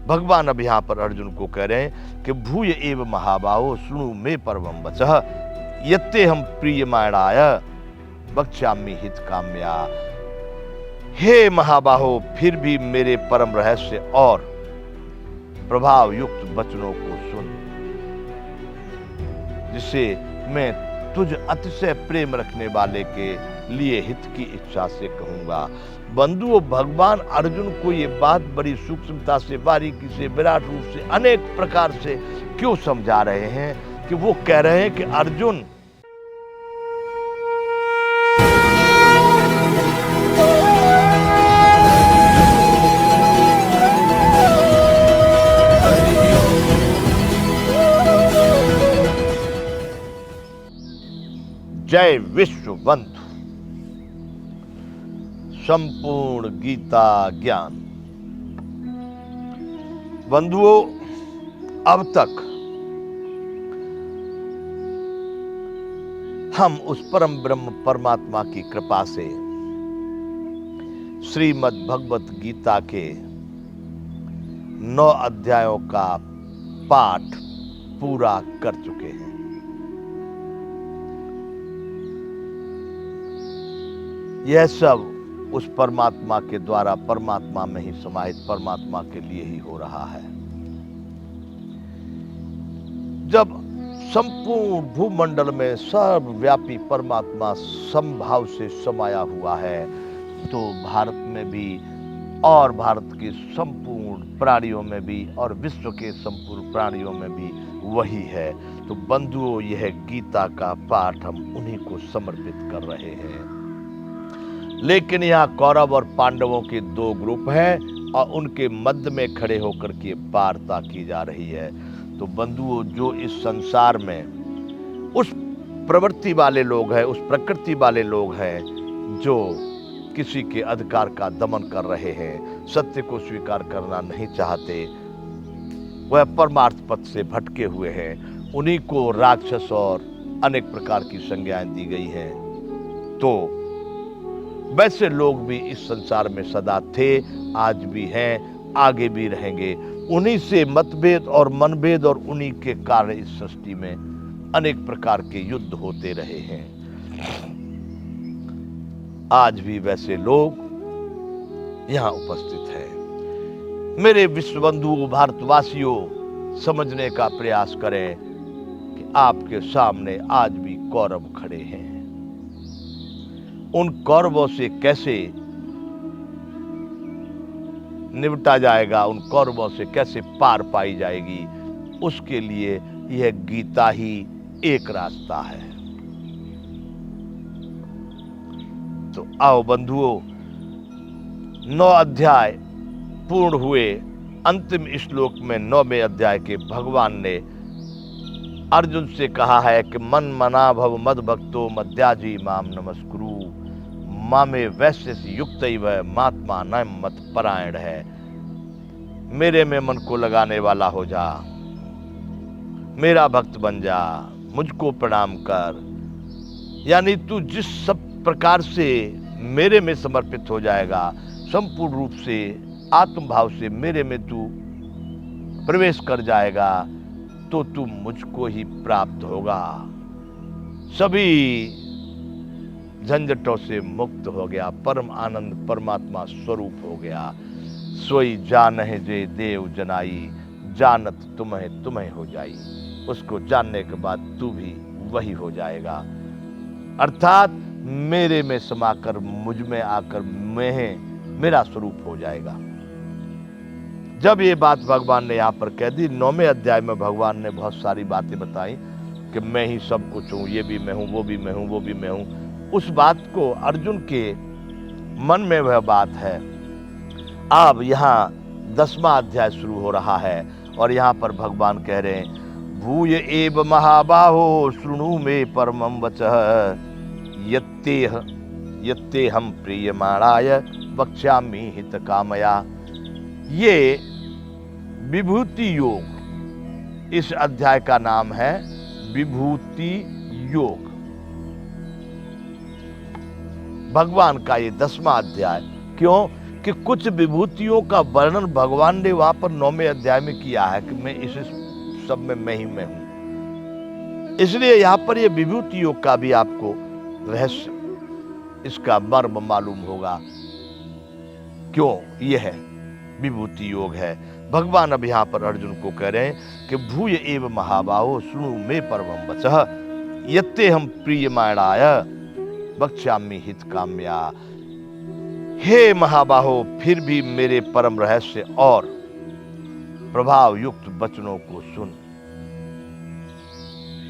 भगवान अब यहाँ पर अर्जुन को कह रहे हैं कि भूय एव महाबाहो शृणु मे परमं वचः यत्ते हम प्रियमाणाय वक्ष्यामि हित काम्या। हे महाबाहो, फिर भी मेरे परम रहस्य और प्रभाव युक्त वचनों को सुन, जिससे मैं तुझ अतिशय प्रेम रखने वाले के लिए हित की इच्छा से कहूंगा। बंधुओं, भगवान अर्जुन को ये बात बड़ी सूक्ष्मता से, बारीकी से, विराट रूप से, अनेक प्रकार से क्यों समझा रहे हैं कि वो कह रहे हैं कि अर्जुन, जय विश्व बंधु, संपूर्ण गीता ज्ञान। बंधुओं, अब तक हम उस परम ब्रह्म परमात्मा की कृपा से श्रीमद् भगवत गीता के 9 अध्यायों का पाठ पूरा कर चुके हैं। यह सब उस परमात्मा के द्वारा परमात्मा में ही समाहित परमात्मा के लिए ही हो रहा है। जब संपूर्ण भूमंडल में सर्वव्यापी परमात्मा समभाव से समाया हुआ है, तो भारत में भी और भारत के संपूर्ण प्राणियों में भी और विश्व के संपूर्ण प्राणियों में भी वही है। तो बंधुओं, यह गीता का पाठ हम उन्हीं को समर्पित कर रहे हैं। लेकिन यहाँ कौरव और पांडवों के 2 ग्रुप हैं और उनके मध्य में खड़े होकर के वार्ता की जा रही है। तो बंधुओं, जो इस संसार में उस प्रवृत्ति वाले लोग हैं, उस प्रकृति वाले लोग हैं जो किसी के अधिकार का दमन कर रहे हैं, सत्य को स्वीकार करना नहीं चाहते, वह परमार्थ पथ से भटके हुए हैं, उन्हीं को राक्षस और अनेक प्रकार की संज्ञाएं दी गई हैं। तो वैसे लोग भी इस संसार में सदा थे, आज भी हैं, आगे भी रहेंगे। उन्हीं से मतभेद और मनभेद और उन्हीं के कारण इस सृष्टि में अनेक प्रकार के युद्ध होते रहे हैं। आज भी वैसे लोग यहाँ उपस्थित हैं। मेरे विश्व बंधुओं, भारतवासियों, समझने का प्रयास करें कि आपके सामने आज भी कौरव खड़े हैं। उन कौरवों से कैसे निपटा जाएगा, उन कौरवों से कैसे पार पाई जाएगी, उसके लिए यह गीता ही एक रास्ता है। तो आओ बंधुओं, 9 अध्याय पूर्ण हुए। अंतिम श्लोक में 9वें अध्याय के भगवान ने अर्जुन से कहा है कि मन मना भव मद भक्तो मद्याजी माम नमस्कुरु मामे वैश्य युक्त महात्मा न मत परायण है। मेरे में मन को लगाने वाला हो जा, मेरा भक्त बन जा, मुझको प्रणाम कर। यानी तू जिस सब प्रकार से मेरे में समर्पित हो जाएगा, संपूर्ण रूप से आत्म भाव से मेरे में तू प्रवेश कर जाएगा, तो तू मुझको ही प्राप्त होगा। सभी झंझटों से मुक्त हो गया, परम आनंद परमात्मा स्वरूप हो गया। सोई जानहि जे देव जनाई, जानत तुम्हें तुम्हें हो जाई। उसको जानने के बाद तू भी वही हो जाएगा, अर्थात मेरे में समाकर मुझ में आकर मेरा स्वरूप हो जाएगा। जब ये बात भगवान ने यहाँ पर कह दी, 9वें अध्याय में भगवान ने बहुत सारी बातें बताई कि मैं ही सब कुछ हूँ, ये भी मैं हूँ, वो भी मैं हूँ, वो भी मैं हूँ। उस बात को अर्जुन के मन में वह बात है। अब यहाँ 10वां अध्याय शुरू हो रहा है और यहाँ पर भगवान कह रहे हैं, भूय एव महाबाहो शृणु मे परमं वचः यत्ते हम प्रियमाणाय वक्ष्यामि हित कामया। ये विभूति योग, इस अध्याय का नाम है विभूति योग। भगवान का ये 10वां अध्याय। क्यों? कि कुछ विभूतियों का वर्णन भगवान ने वहां पर 9वें अध्याय में किया है कि मैं इस सब में मैं ही मैं हूं। इसलिए यहां पर ये विभूति योग का भी आपको रहस्य, इसका मर्म मालूम होगा क्यों यह है विभूति योग है। भगवान अब यहाँ पर अर्जुन को कह रहे हैं कि भूय एव महाबाहो सुनु मे परमं वचः यत्ते हम प्रियमाणाय वक्ष्यामि हित काम्या। हे महाबाहो, फिर भी मेरे परम रहस्य और प्रभाव युक्त वचनों को सुन,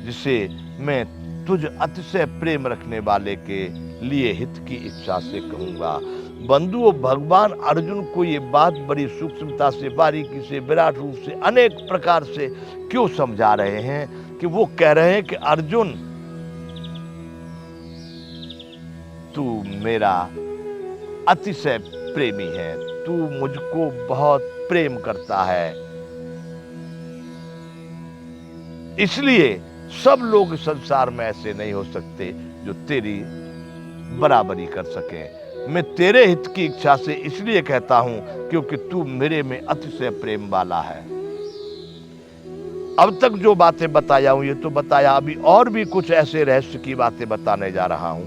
जिसे मैं तुझ अतिशय प्रेम रखने वाले के लिए हित की इच्छा से कहूंगा। बंधुओं, भगवान अर्जुन को ये बात बड़ी सूक्ष्मता से, बारीकी से, विराट रूप से, अनेक प्रकार से क्यों समझा रहे हैं कि वो कह रहे हैं कि अर्जुन, तू मेरा अतिशय प्रेमी है, तू मुझको बहुत प्रेम करता है, इसलिए सब लोग संसार में ऐसे नहीं हो सकते जो तेरी बराबरी कर सके। मैं तेरे हित की इच्छा से इसलिए कहता हूं क्योंकि तू मेरे में अतिशय प्रेम वाला है। अब तक जो बातें बताया हूं ये तो बताया, अभी और भी कुछ ऐसे रहस्य की बातें बताने जा रहा हूं,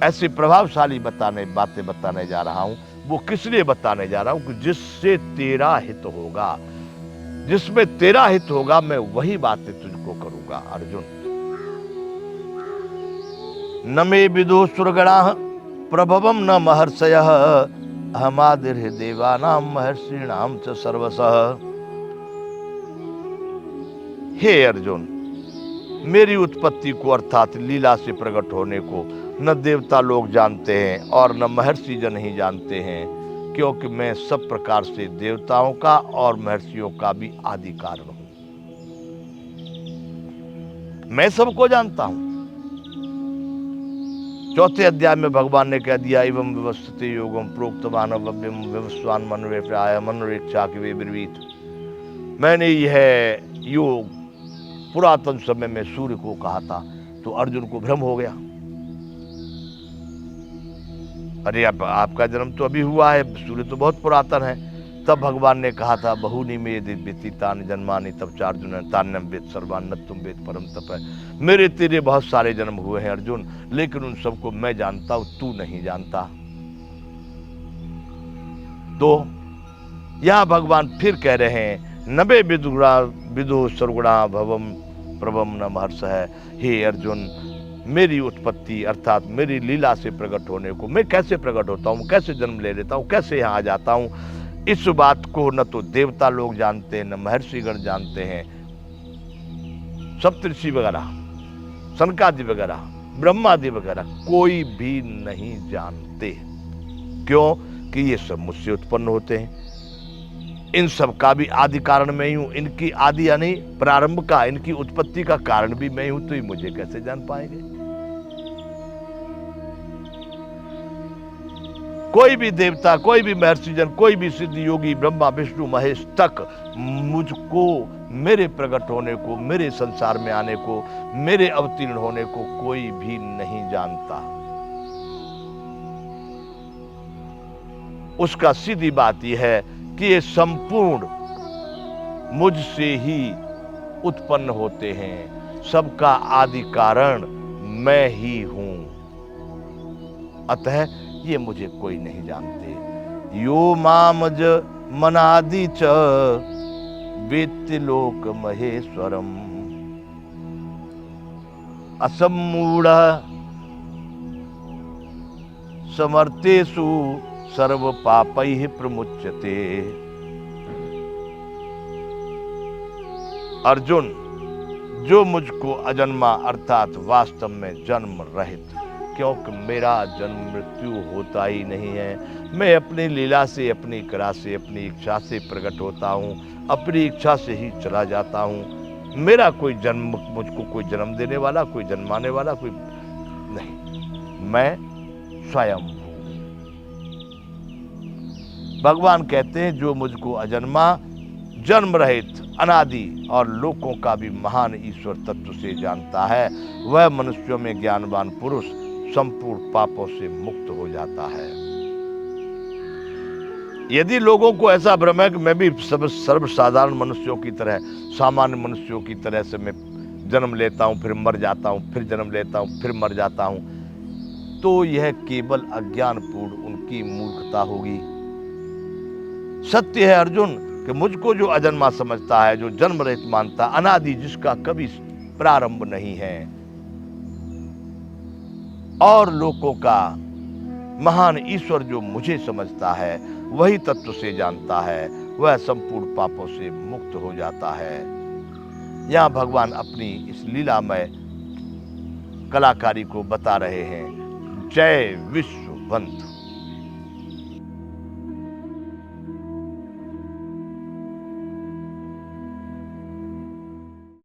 ऐसी प्रभावशाली बातें बताने जा रहा हूं। वो किस लिए बताने जा रहा हूं कि जिससे तेरा हित होगा, जिसमें तेरा हित होगा, मैं वही बातें तुझको करूंगा। अर्जुन, न मे विदो सुरगणाः प्रभवम न महर्षयः अहमादिर् देवानां महर्षीणां च सर्वशः। हे अर्जुन, मेरी उत्पत्ति को अर्थात लीला से प्रकट होने को न देवता लोग जानते हैं और न महर्षि जन ही जानते हैं, क्योंकि मैं सब प्रकार से देवताओं का और महर्षियों का भी आदि कारण हूं। मैं सबको जानता हूं। 4 अध्याय में भगवान ने कह दिया, एवं व्यवस्थित योगम प्रोक्तवान अव्ययम व्यवस्वान मनवे प्राय मनोरेक्षा के वे ब्रवीत। मैंने यह योग पुरातन समय में सूर्य को कहा था, तो अर्जुन को भ्रम हो गया। अरे आपका जन्म तो अभी हुआ है, सूर्य तो बहुत पुरातन है। तब भगवान ने कहा था, बहुनी में व्यतीतानि जन्मानि तब चार्जुन तान्यम वेद सर्वान न तुम वेद परम तप है। मेरे तेरे बहुत सारे जन्म हुए हैं अर्जुन, लेकिन उन सबको मैं जानता हूं, तू नहीं जानता। तो यहां भगवान फिर कह रहे हैं, नबे विदु सर्वगुणा भवम प्रभम न महर्ष है। हे अर्जुन, मेरी उत्पत्ति अर्थात मेरी लीला से प्रकट होने को, मैं कैसे प्रकट होता हूँ, कैसे जन्म ले लेता हूँ, कैसे यहाँ आ जाता हूँ, इस बात को न तो देवता लोग जानते हैं, न महर्षिगण जानते हैं। सप्तऋषि वगैरह, सनकादि वगैरह, ब्रह्मादि वगैरह कोई भी नहीं जानते। क्यों? कि ये सब मुझसे उत्पन्न होते हैं। इन सब का भी आदि कारण मैं ही हूं। इनकी आदि यानी प्रारंभ का, इनकी उत्पत्ति का कारण भी मैं ही हूं, तो ये मुझे कैसे जान पाएंगे? कोई भी देवता, कोई भी महर्षिजन, कोई भी सिद्ध योगी, ब्रह्मा विष्णु महेश तक मुझको, मेरे प्रकट होने को, मेरे संसार में आने को, मेरे अवतीर्ण होने को कोई भी नहीं जानता। उसका सीधी बात यह है कि ये संपूर्ण मुझसे ही उत्पन्न होते हैं। सबका आदि कारण मैं ही हूं। अतः ये मुझे कोई नहीं जानते। यो मामज मनादि च वेत्ति लोक महेश्वरम असम्मूढ़ समर्थेषु सर्व पापैः प्रमुच्यते। अर्जुन, जो मुझको अजन्मा अर्थात वास्तव में जन्म रहित, क्योंकि मेरा जन्म मृत्यु होता ही नहीं है। मैं अपनी लीला से, अपनी कला से, अपनी इच्छा से प्रकट होता हूँ, अपनी इच्छा से ही चला जाता हूँ। मेरा कोई जन्म, मुझको कोई जन्म देने वाला, कोई जन्माने वाला कोई नहीं। मैं स्वयं हूँ। भगवान कहते हैं, जो मुझको अजन्मा, जन्म रहित, अनादि और लोकों का भी महान ईश्वर तत्व से जानता है, वह मनुष्यों में ज्ञानवान पुरुष संपूर्ण पापों से मुक्त हो जाता है। यदि लोगों को ऐसा भ्रम है कि मैं भी सर्वसाधारण मनुष्यों की तरह, सामान्य मनुष्यों की तरह से मैं जन्म लेता हूँ, फिर मर जाता हूँ, फिर जन्म लेता हूँ, फिर मर जाता हूँ, तो यह केवल अज्ञानपूर्ण उनकी मूर्खता होगी। सत्य है अर्जुन कि मुझको जो अजन्मा समझता है, जो जन्म रहित मानता, अनादि, जिसका कभी प्रारंभ नहीं है, और लोकों का महान ईश्वर जो मुझे समझता है, वही तत्व से जानता है, वह संपूर्ण पापों से मुक्त हो जाता है। यहाँ भगवान अपनी इस लीलामय कलाकारी को बता रहे हैं। जय विश्ववंत।